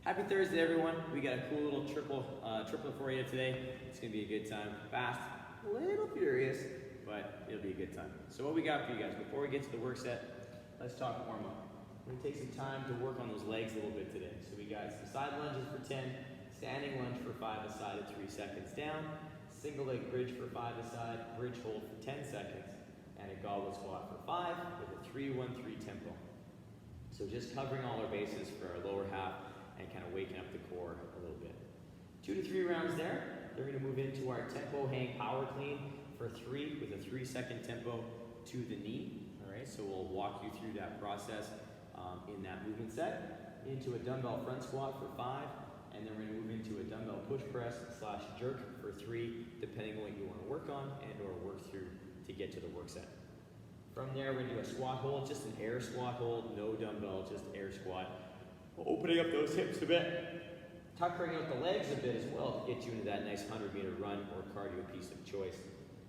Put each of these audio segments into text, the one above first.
Happy Thursday, everyone. We got a cool little triplet for you today. It's gonna be a good time. Fast, a little furious, but it'll be a good time. So what we got for you guys, before we get to the work set, let's talk warm up. We're gonna take some time to work on those legs a little bit today. So we got some side lunges for 10, standing lunge for 5 aside at 3 seconds down, single leg bridge for 5 aside, bridge hold for 10 seconds, and a goblet squat for 5 with a 3-1-3 tempo. So just covering all our bases for our lower half and kind of waking up the core a little bit. 2 to 3 rounds there. They're going to move into our tempo hang power clean for 3 with a 3-second tempo to the knee. All right, so we'll walk you through that process in that movement set. Into a dumbbell front squat for 5, and then we're going to move into a dumbbell push press / jerk for 3, depending on what you want to work on and or work through to get to the work set. From there, we're going to do a squat hold, just an air squat hold, no dumbbell, just air squat. Opening up those hips a bit, tuckering out the legs a bit as well to get you into that nice 100-meter run or cardio piece of choice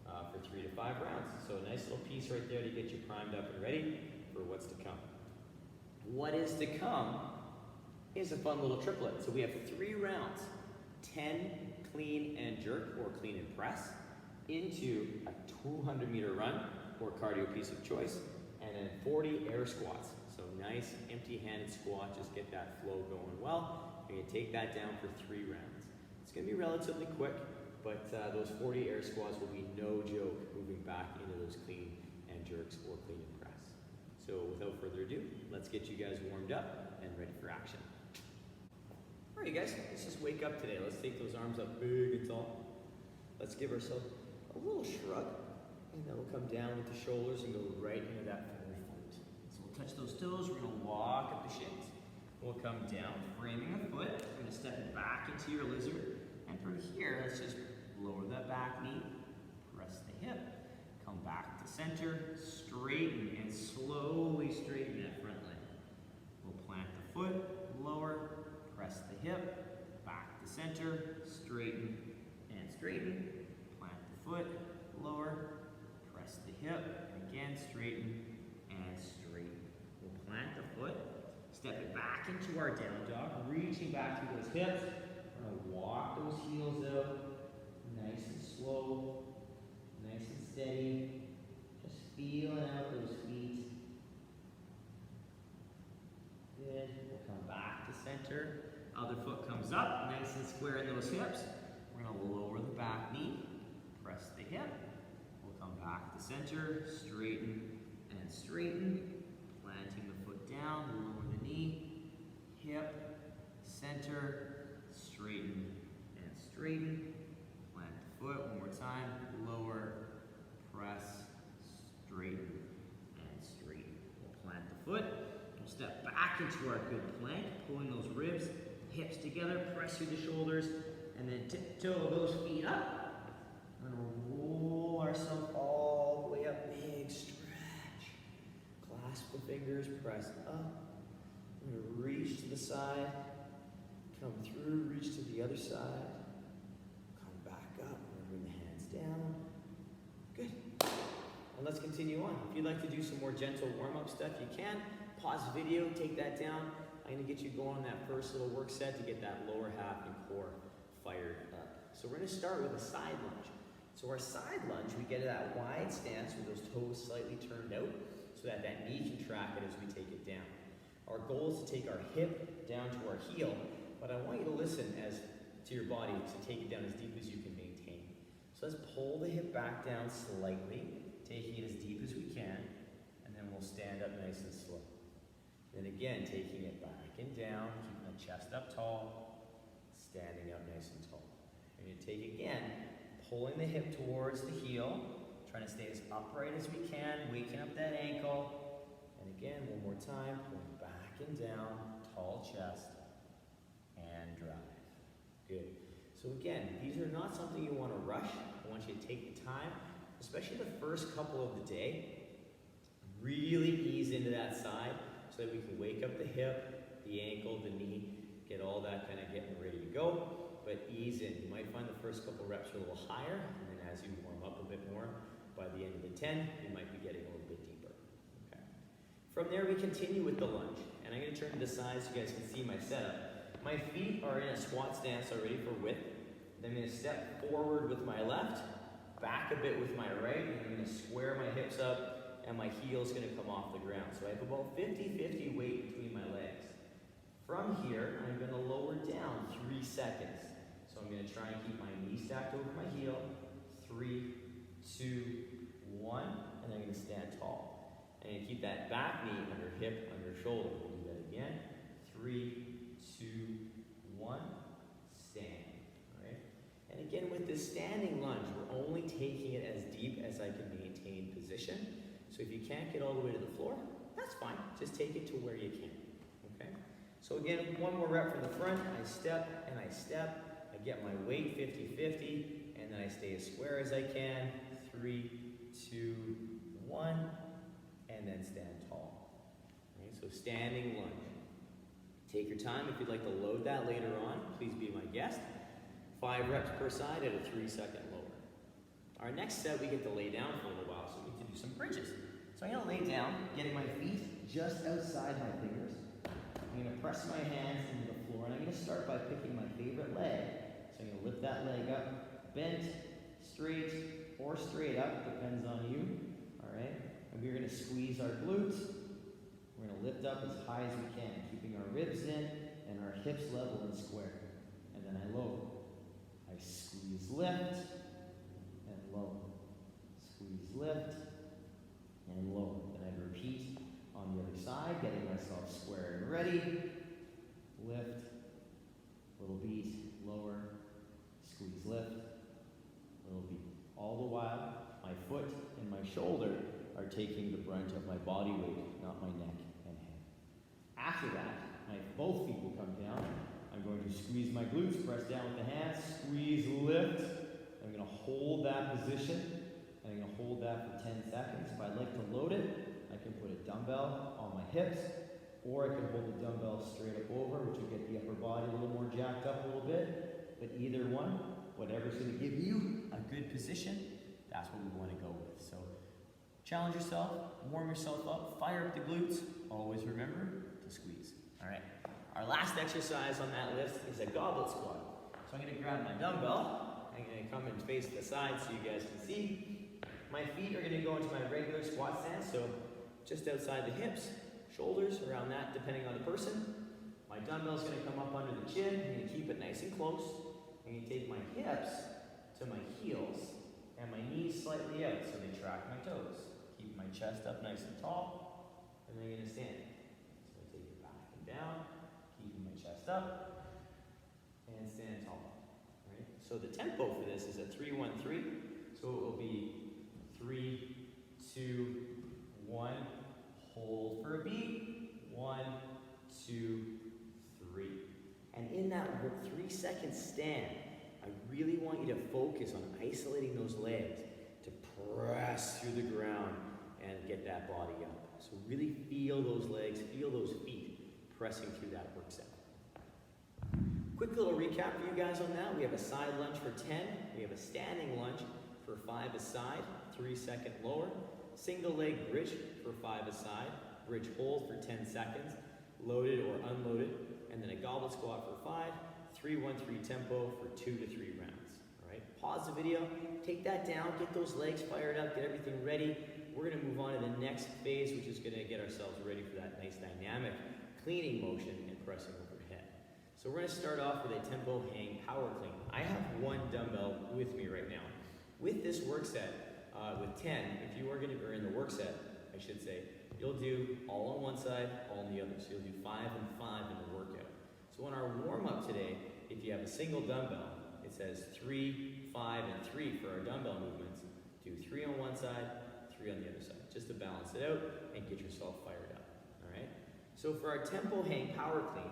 for 3 to 5 rounds. So a nice little piece right there to get you primed up and ready for what's to come. What is to come is a fun little triplet. So we have 3 rounds, 10 clean and jerk or clean and press into a 200-meter run or cardio piece of choice, and then 40 air squats. So nice empty-handed squat, just get that flow going well. You're gonna take that down for 3 rounds. It's gonna be relatively quick, but those 40 air squats will be no joke moving back into those clean and jerks or clean and press. So without further ado, let's get you guys warmed up and ready for action. All right, you guys, let's just wake up today. Let's take those arms up big and tall. Let's give ourselves a little shrug, and then we'll come down with the shoulders and go right into that forward fold. So we'll touch those toes, we're gonna walk up the shins. We'll come down, framing a foot. We're gonna step it back into your lizard. And from here, let's just lower that back knee, press the hip, come back to center, straighten, and slowly straighten that front leg. We'll plant the foot, lower, press the hip, back to center, straighten, and straighten. Plant the foot, lower, press the hip, and again, straighten, and straighten. We'll plant the foot, step it back into our down dog, reaching back through those hips. We're gonna walk those heels out, nice and slow, nice and steady. Just feeling out those feet. Good. We'll come back to center. Other foot comes up, nice and square in those hips. We're gonna lower the back knee, press the hip. We'll come back to center, straighten and straighten. Planting the foot down, lower the knee, hip, center, straighten and straighten. Plant the foot one more time, lower, press, straighten and straighten. We'll plant the foot, we'll step back into our good plank, pulling those ribs, hips together, press through the shoulders, and then tiptoe those feet up. We're gonna roll ourselves all the way up, big stretch. Clasp the fingers, press up. We're gonna reach to the side, come through, reach to the other side, come back up, and bring the hands down. Good. And let's continue on. If you'd like to do some more gentle warm-up stuff, you can. Pause the video, take that down. I'm gonna get you going on that first little work set to get that lower half and core fired up. So we're gonna start with a side lunge. So our side lunge, we get that wide stance with those toes slightly turned out so that that knee can track it as we take it down. Our goal is to take our hip down to our heel, but I want you to listen as to your body to take it down as deep as you can maintain. So let's pull the hip back down slightly, taking it as deep as we can, and then we'll stand up nice and slow. Then again, taking it back and down, keeping the chest up tall, standing up nice and tall. We're going to take again, pulling the hip towards the heel, trying to stay as upright as we can, waking up that ankle. And again, one more time, pulling back and down, tall chest, and drive. Good. So again, these are not something you want to rush. I want you to take the time, especially the first couple of the day. Really ease into that side so that we can wake up the hip, the ankle, the knee, get all that kind of getting ready to go. But ease in. You might find the first couple reps are a little higher, and then as you warm up a bit more, by the end of the 10, you might be getting a little bit deeper. Okay. From there, we continue with the lunge. And I'm going to turn to the side so you guys can see my setup. My feet are in a squat stance already for width. Then I'm going to step forward with my left, back a bit with my right, and I'm going to square my hips up, and my heel's going to come off the ground. So I have about 50-50 weight between my legs. From here, I'm going to lower down 3 seconds. So I'm going to try and keep my knee stacked over my heel. 3, 2, 1, and I'm going to stand tall. I'm going to keep that back knee under hip, under shoulder. We'll do that again. 3, 2, 1, stand. All right? And again, with this standing lunge, we're only taking it as deep as I can maintain position. So if you can't get all the way to the floor, that's fine. Just take it to where you can. Okay? So again, one more rep from the front. I step and I step. I get my weight 50-50, and then I stay as square as I can. 3, 2, 1, and then stand tall. Okay? So standing lunge. Take your time. If you'd like to load that later on, please be my guest. 5 reps per side at a 3-second lower. Our next set, we get to lay down for a little while, so we get to do some bridges. So I'm going to lay down, getting my feet just outside my fingers. I'm going to press my hands into the floor, and I'm going to start by picking my favorite leg. So I'm going to lift that leg up, bent, straight, or straight up, depends on you. All right? And we're going to squeeze our glutes. We're going to lift up as high as we can, keeping our ribs in and our hips level and square. And then I lower. I squeeze, lift, and lower. Squeeze, lift, and lower. Then I repeat on the other side, getting myself square and ready. Lift, little beat, lower, squeeze, lift, little beat. All the while, my foot and my shoulder are taking the brunt of my body weight, not my neck and head. After that, both feet will come down. I'm going to squeeze my glutes, press down with the hands, squeeze, lift. I'm going to hold that position, and I'm going to hold that for 10 seconds. If I'd like to load it, I can put a dumbbell on my hips, or I can hold the dumbbell straight up over, which will get the upper body a little more jacked up a little bit. But either one, whatever's going to give you a good position, that's what we want to go with. So challenge yourself, warm yourself up, fire up the glutes. Always remember to squeeze. All right. Our last exercise on that list is a goblet squat. So I'm going to grab my dumbbell. I'm going to come and face the side so you guys can see. My feet are going to go into my regular squat stance, so just outside the hips, shoulders around that, depending on the person. My dumbbell is going to come up under the chin. I'm going to keep it nice and close. I'm going to take my hips to my heels and my knees slightly out so they track my toes. Keep my chest up nice and tall, and then I'm going to stand. So I take it back and down, keeping my chest up, and stand tall. Right? So the tempo for this is a 3-1-3. So it will be 3, 2, 1. Hold for a beat. 1, 2, 3. And in that 3-second stand, I really want you to focus on isolating those legs to press through the ground and get that body up. So really feel those legs, feel those feet pressing through that work set. Quick little recap for you guys on that. We have a side lunge for 10. We have a standing lunge for 5 aside, 3-second lower. Single leg bridge for 5 aside, bridge hold for 10 seconds, loaded or unloaded, and then a goblet squat for 5, 3-1-3 tempo for 2 to 3 rounds. All right, pause the video, take that down, get those legs fired up, get everything ready. We're going to move on to the next phase, which is going to get ourselves ready for that nice dynamic cleaning motion and pressing overhead. So we're going to start off with a tempo hang power clean. I have 1 dumbbell with me right now. With this work set, with 10, if you are going to, or in the work set, I should say, you'll do all on one side, all on the other. So you'll do 5 and 5 in the workout. So on our warm-up today, if you have a single dumbbell, it says 3, 5, and 3 for our dumbbell movements. Do 3 on one side, 3 on the other side, just to balance it out and get yourself fired up. All right. So for our tempo hang power clean,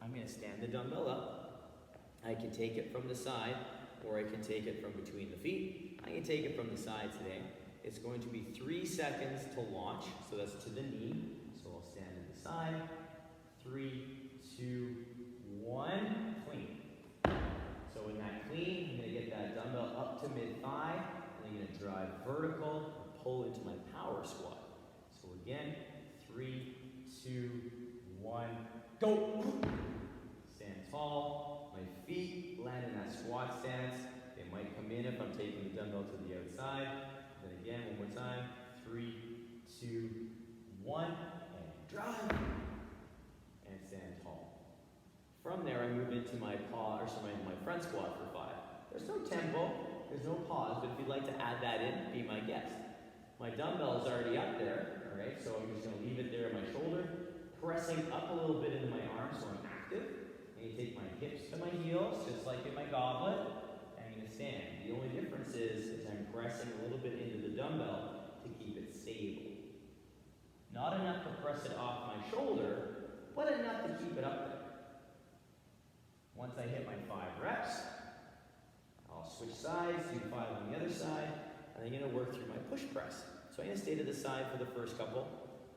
I'm going to stand the dumbbell up. I can take it from the side, or I can take it from between the feet. I can take it from the side today. It's going to be 3 seconds to launch, so that's to the knee. So I'll stand to the side. 3, 2, 1, clean. So in that clean, I'm going to get that dumbbell up to mid-thigh, and I'm going to drive vertical and pull into my power squat. So again, 3, 2, 1, go. Stand tall. dumbbell to the outside. Then again, one more time. 3, 2, 1, and drive. And stand tall. From there, I move into my my front squat for 5. There's no tempo, there's no pause, but if you'd like to add that in, be my guest. My dumbbell is already up there, all right, so I'm just going to leave it there on my shoulder, pressing up a little bit into my arm so I'm active. And you take my hips to my heels, just like in my goblet, and I'm going to stand. The only difference is I'm pressing a little bit into the dumbbell to keep it stable. Not enough to press it off my shoulder, but enough to keep it up there. Once I hit my 5 reps, I'll switch sides, do 5 on the other side, and I'm going to work through my push press. So I'm going to stay to the side for the first couple,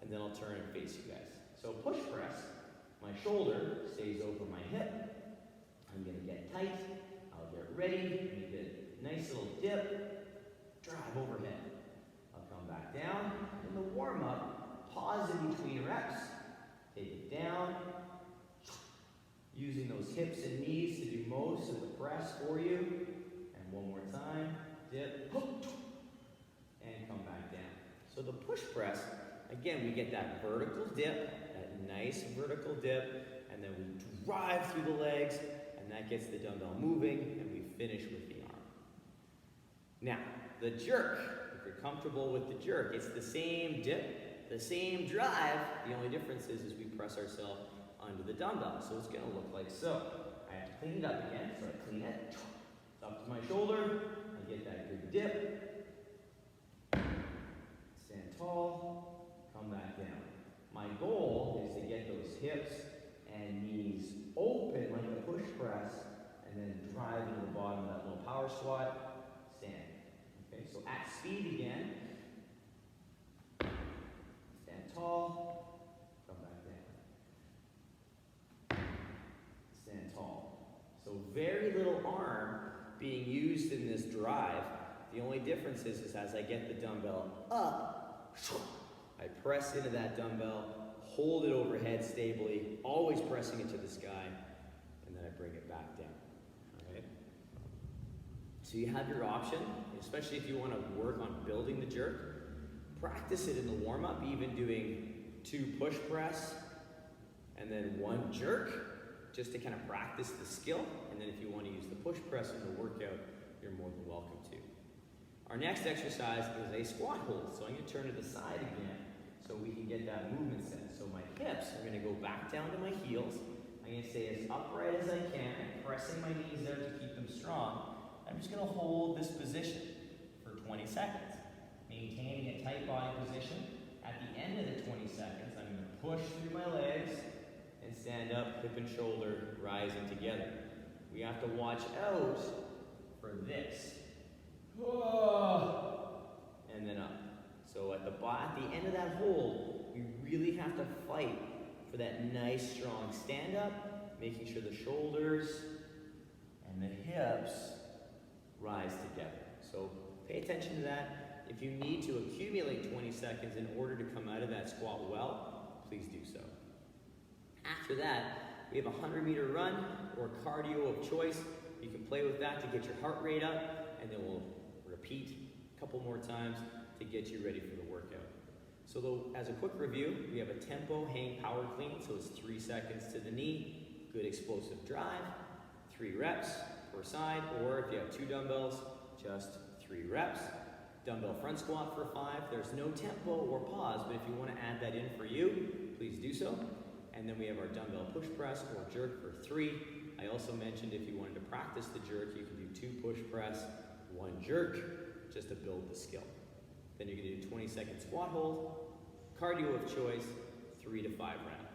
and then I'll turn and face you guys. So push press, my shoulder stays over my hip. I'm going to get tight. I'll get ready. Make a nice little dip. Drive overhead. I'll come back down. In the warm-up, pause in between reps. Take it down. Using those hips and knees to do most of the press for you. And one more time. Dip. And come back down. So the push press, again, we get that vertical dip, that nice vertical dip, and then we drive through the legs, and that gets the dumbbell moving, and we finish with the arm. Now, the jerk, if you're comfortable with the jerk, it's the same dip, the same drive. The only difference is we press ourselves onto the dumbbell. So it's going to look like so. I have to clean it up again, so I clean it. It's up to my shoulder. I get that good dip. Stand tall. Come back down. My goal is to get those hips and knees open like a push press, and then drive into the bottom of that little power squat. Stand. Okay, so at speed again. Stand tall. Come back down. Stand tall. So very little arm being used in this drive. The only difference is as I get the dumbbell up, I press into that dumbbell, hold it overhead stably, always pressing it to the sky, and then I bring it back down. All right? So you have your option, especially if you want to work on building the jerk. Practice it in the warm-up, even doing 2 push press and then 1 jerk, just to kind of practice the skill. And then if you want to use the push press in the workout, you're more than welcome to. Our next exercise is a squat hold. So I'm going to turn to the side again so we can get that movement set. So my hips are going to go back down to my heels. I'm going to stay as upright as I can, pressing my knees there to keep them strong. I'm just going to hold this position for 20 seconds, maintaining a tight body position. At the end of the 20 seconds, I'm going to push through my legs and stand up, hip and shoulder rising together. We have to watch out for this. And then up. So at the end of that hold, we really have to fight for that nice, strong stand up, making sure the shoulders and the hips rise together. So pay attention to that. If you need to accumulate 20 seconds in order to come out of that squat well, please do so. After that, we have a 100-meter run or cardio of choice. You can play with that to get your heart rate up, and then we'll repeat a couple more times to get you ready for the workout. So as a quick review, we have a tempo hang power clean, so it's 3 seconds to the knee, good explosive drive, 3 reps per side, or if you have 2 dumbbells, just 3 reps. Dumbbell front squat for 5. There's no tempo or pause, but if you want to add that in for you, please do so. And then we have our dumbbell push press or jerk for 3. I also mentioned if you wanted to practice the jerk, you can do 2 push press, 1 jerk, just to build the skill. Then you're going to do 20-second squat hold, cardio of choice, 3 to 5 rounds.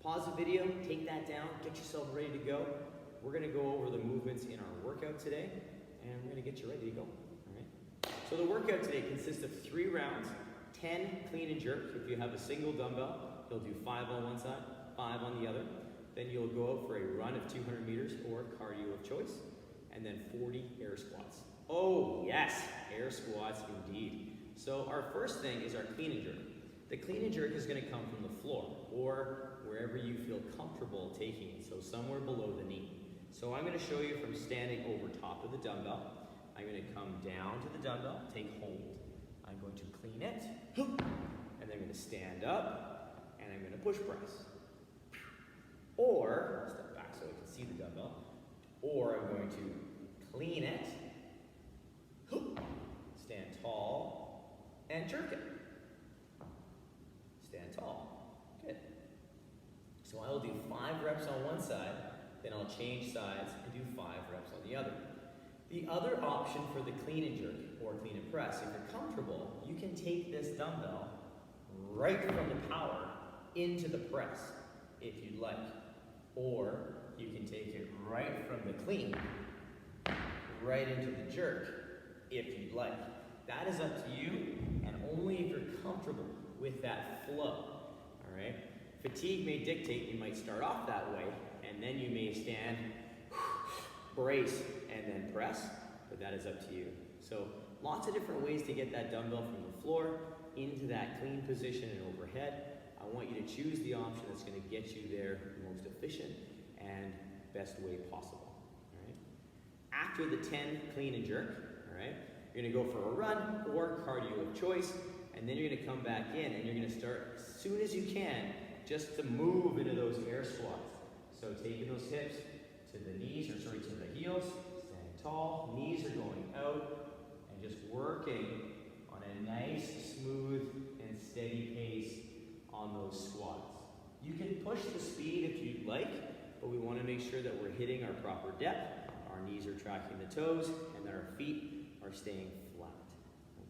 Pause the video, take that down, get yourself ready to go. We're going to go over the movements in our workout today, and we're going to get you ready to go. All right? So the workout today consists of 3 rounds, 10 clean and jerk. If you have a single dumbbell, you'll do 5 on one side, 5 on the other. Then you'll go out for a run of 200 meters or cardio of choice, and then 40 air squats. Oh yes, air squats indeed. So our first thing is our clean and jerk. The clean and jerk is going to come from the floor or wherever you feel comfortable taking it, so somewhere below the knee. So I'm going to show you from standing over top of the dumbbell. I'm going to come down to the dumbbell, take hold. I'm going to clean it, and then I'm going to stand up, and I'm going to push press. Or, step back so I can see the dumbbell, or I'm going to clean it, stand tall, and jerk it. Stand tall. Good. So I will do 5 reps on one side, then I'll change sides and do 5 reps on the other. The other option for the clean and jerk or clean and press, if you're comfortable, you can take this dumbbell right from the power into the press if you'd like. Or you can take it right from the clean right into the jerk if you'd like. That is up to you, and only if you're comfortable with that flow. All right? Fatigue may dictate you might start off that way, and then you may stand, brace, and then press, but that is up to you. So lots of different ways to get that dumbbell from the floor into that clean position and overhead. I want you to choose the option that's going to get you there the most efficient and best way possible. All right? After the 10 clean and jerk, all right, you're going to go for a run or cardio of choice, and then you're going to come back in and you're going to start as soon as you can just to move into those air squats. So taking those hips to the knees, or sorry, to the heels, standing tall, knees are going out, and just working on a nice, smooth, and steady pace on those squats. You can push the speed if you'd like, but we want to make sure that we're hitting our proper depth, our knees are tracking the toes, and that our feet are staying flat.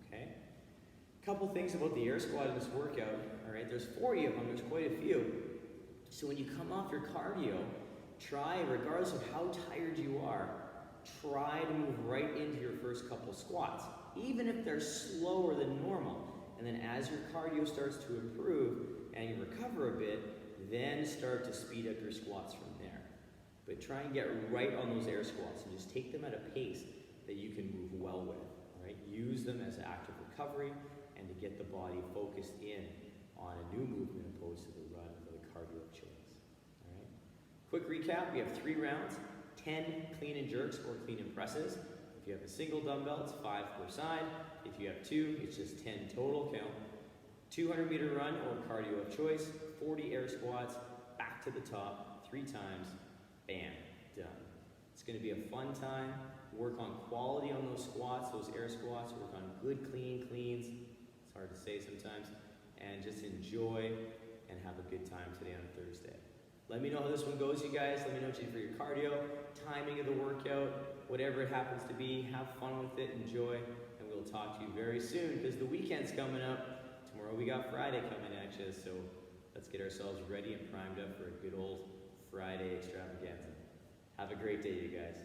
Okay? A couple things about the air squat in this workout. All right, there's 40 of them, there's quite a few. So when you come off your cardio, try, regardless of how tired you are, try to move right into your first couple squats, even if they're slower than normal. And then as your cardio starts to improve and you recover a bit, then start to speed up your squats from there. But try and get right on those air squats and just take them at a pace that you can move well with. All right? Use them as active recovery and to get the body focused in on a new movement opposed to the run or the cardio of choice. All right? Quick recap, we have 3 rounds, 10 clean and jerks or clean and presses. If you have a single dumbbell, it's 5 per side. If you have 2, it's just 10 total count. 200-meter run or cardio of choice, 40 air squats, back to the top, 3 times, bam, done. It's going to be a fun time. Work on quality on those squats, those air squats, work on good clean cleans. It's hard to say sometimes. And just enjoy and have a good time today on Thursday. Let me know how this one goes, you guys. Let me know what you do for your cardio, timing of the workout, whatever it happens to be. Have fun with it, enjoy, and we'll talk to you very soon because the weekend's coming up. Tomorrow we got Friday coming at you, so let's get ourselves ready and primed up for a good old Friday extravaganza. Have a great day, you guys.